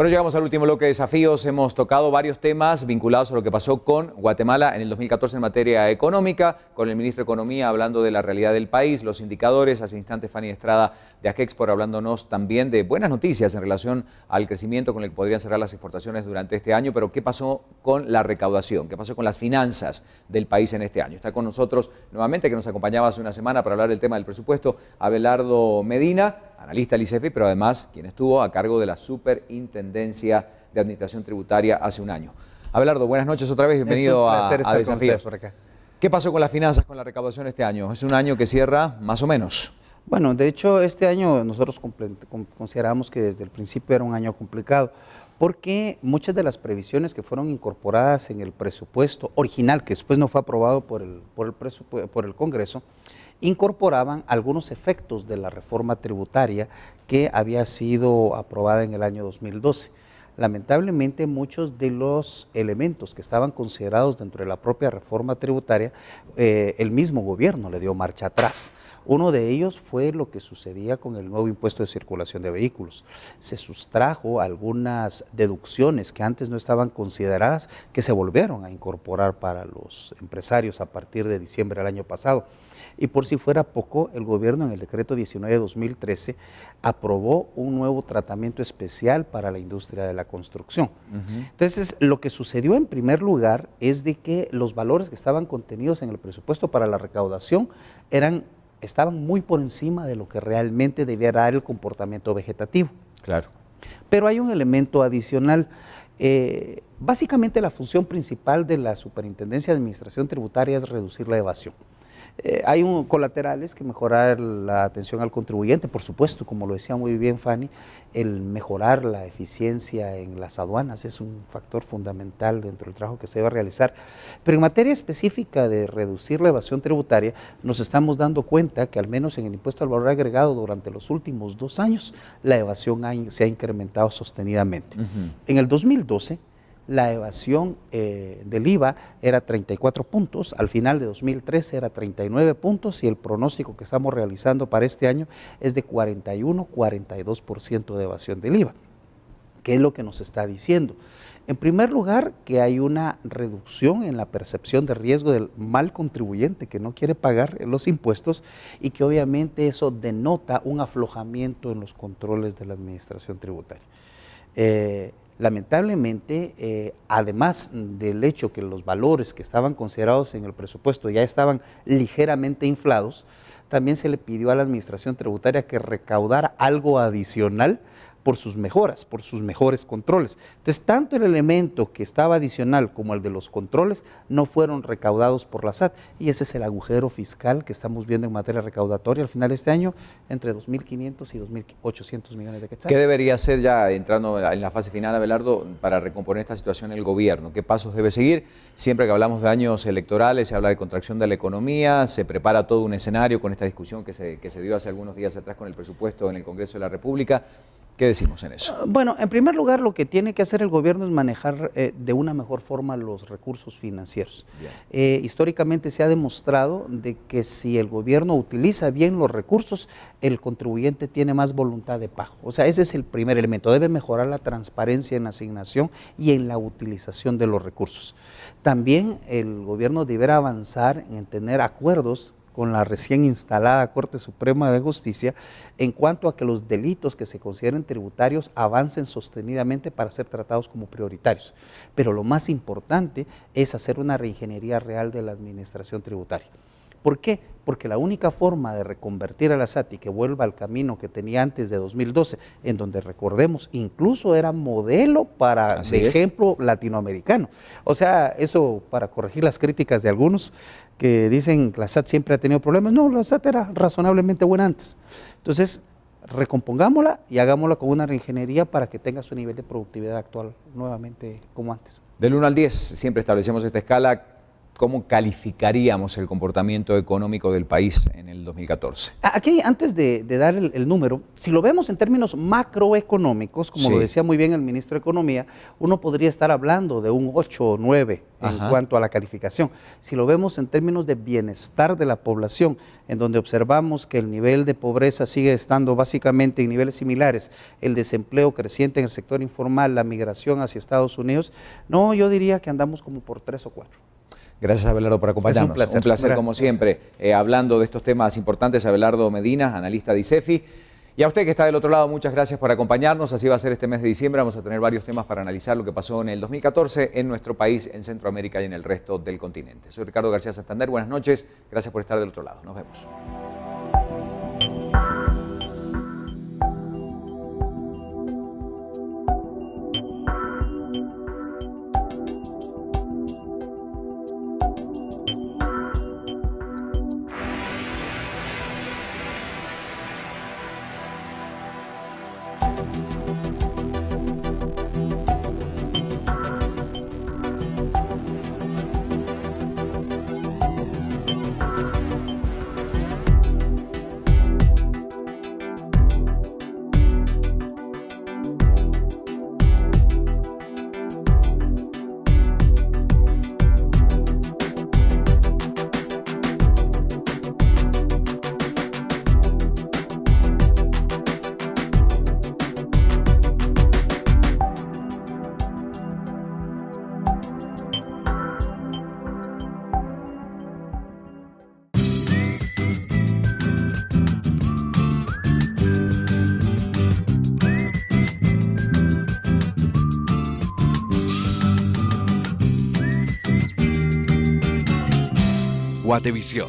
Bueno, llegamos al último bloque de desafíos. Hemos tocado varios temas vinculados a lo que pasó con Guatemala en el 2014 en materia económica, con el ministro de Economía hablando de la realidad del país, los indicadores, hace instante Fanny Estrada de Ajexport hablándonos también de buenas noticias en relación al crecimiento con el que podrían cerrar las exportaciones durante este año, pero ¿qué pasó con la recaudación? ¿Qué pasó con las finanzas del país en este año? Está con nosotros nuevamente, que nos acompañaba hace una semana para hablar del tema del presupuesto, Abelardo Medina, analista del ICEFI, pero además quien estuvo a cargo de la Superintendencia de Administración Tributaria hace un año. Abelardo, buenas noches otra vez, bienvenido a Desafíos. Por acá. ¿Qué pasó con las finanzas, con la recaudación este año? Es un año que cierra más o menos. Bueno, de hecho este año nosotros consideramos que desde el principio era un año complicado, porque muchas de las previsiones que fueron incorporadas en el presupuesto original, que después no fue aprobado por el Congreso, incorporaban algunos efectos de la reforma tributaria que había sido aprobada en el año 2012. Lamentablemente, muchos de los elementos que estaban considerados dentro de la propia reforma tributaria, el mismo gobierno le dio marcha atrás. Uno de ellos fue lo que sucedía con el nuevo impuesto de circulación de vehículos. Se sustrajo algunas deducciones que antes no estaban consideradas, que se volvieron a incorporar para los empresarios a partir de diciembre del año pasado. Y por si fuera poco, el gobierno en el decreto 19 de 2013 aprobó un nuevo tratamiento especial para la industria de la construcción. Entonces, lo que sucedió en primer lugar es de que los valores que estaban contenidos en el presupuesto para la recaudación estaban muy por encima de lo que realmente debía dar el comportamiento vegetativo. Claro. Pero hay un elemento adicional. Básicamente, la función principal de la Superintendencia de Administración Tributaria es reducir la evasión. Hay colaterales que mejorar la atención al contribuyente, por supuesto, como lo decía muy bien Fanny, el mejorar la eficiencia en las aduanas es un factor fundamental dentro del trabajo que se debe realizar. Pero en materia específica de reducir la evasión tributaria, nos estamos dando cuenta que al menos en el impuesto al valor agregado durante los últimos 2 años, la evasión se ha incrementado sostenidamente. En el 2012, la evasión del IVA era 34 puntos, al final de 2013 era 39 puntos y el pronóstico que estamos realizando para este año es de 41-42% de evasión del IVA. ¿Qué es lo que nos está diciendo? En primer lugar, que hay una reducción en la percepción de riesgo del mal contribuyente que no quiere pagar los impuestos y que obviamente eso denota un aflojamiento en los controles de la administración tributaria. Lamentablemente, además del hecho que los valores que estaban considerados en el presupuesto ya estaban ligeramente inflados, también se le pidió a la administración tributaria que recaudara algo adicional por sus mejoras, por sus mejores controles. Entonces, tanto el elemento que estaba adicional como el de los controles no fueron recaudados por la SAT, y ese es el agujero fiscal que estamos viendo en materia recaudatoria al final de este año, entre 2.500 y 2.800 millones de quetzales. ¿Qué debería hacer ya, entrando en la fase final, Abelardo, para recomponer esta situación el gobierno? ¿Qué pasos debe seguir? Siempre que hablamos de años electorales, se habla de contracción de la economía, se prepara todo un escenario con esta discusión que se dio hace algunos días atrás con el presupuesto en el Congreso de la República. ¿Qué decimos en eso? Bueno, en primer lugar, lo que tiene que hacer el gobierno es manejar de una mejor forma los recursos financieros. Históricamente se ha demostrado de que si el gobierno utiliza bien los recursos, el contribuyente tiene más voluntad de pago. O sea, ese es el primer elemento. Debe mejorar la transparencia en la asignación y en la utilización de los recursos. También el gobierno deberá avanzar en tener acuerdos con la recién instalada Corte Suprema de Justicia en cuanto a que los delitos que se consideren tributarios avancen sostenidamente para ser tratados como prioritarios. Pero lo más importante es hacer una reingeniería real de la administración tributaria. ¿Por qué? Porque la única forma de reconvertir a la SAT y que vuelva al camino que tenía antes de 2012, en donde recordemos, incluso era modelo para, de ejemplo, latinoamericano. O sea, eso para corregir las críticas de algunos que dicen que la SAT siempre ha tenido problemas. No, la SAT era razonablemente buena antes. Entonces, recompongámosla y hagámosla con una reingeniería para que tenga su nivel de productividad actual nuevamente como antes. Del 1 al 10, siempre establecemos esta escala. ¿cómo calificaríamos el comportamiento económico del país en el 2014? Aquí, antes de dar el número, si lo vemos en términos macroeconómicos, como lo decía muy bien el ministro de Economía, uno podría estar hablando de un 8 o 9 en cuanto a la calificación. Si lo vemos en términos de bienestar de la población, en donde observamos que el nivel de pobreza sigue estando básicamente en niveles similares, el desempleo creciente en el sector informal, la migración hacia Estados Unidos, no, yo diría que andamos como por 3 o 4. Gracias, Abelardo, por acompañarnos. Un placer como siempre. Hablando de estos temas importantes, Abelardo Medina, analista de ICEFI. Y a usted que está del otro lado, muchas gracias por acompañarnos. Así va a ser este mes de diciembre. Vamos a tener varios temas para analizar lo que pasó en el 2014 en nuestro país, en Centroamérica y en el resto del continente. Soy Ricardo García Santander. Buenas noches. Gracias por estar del otro lado. Nos vemos. Guatevisión,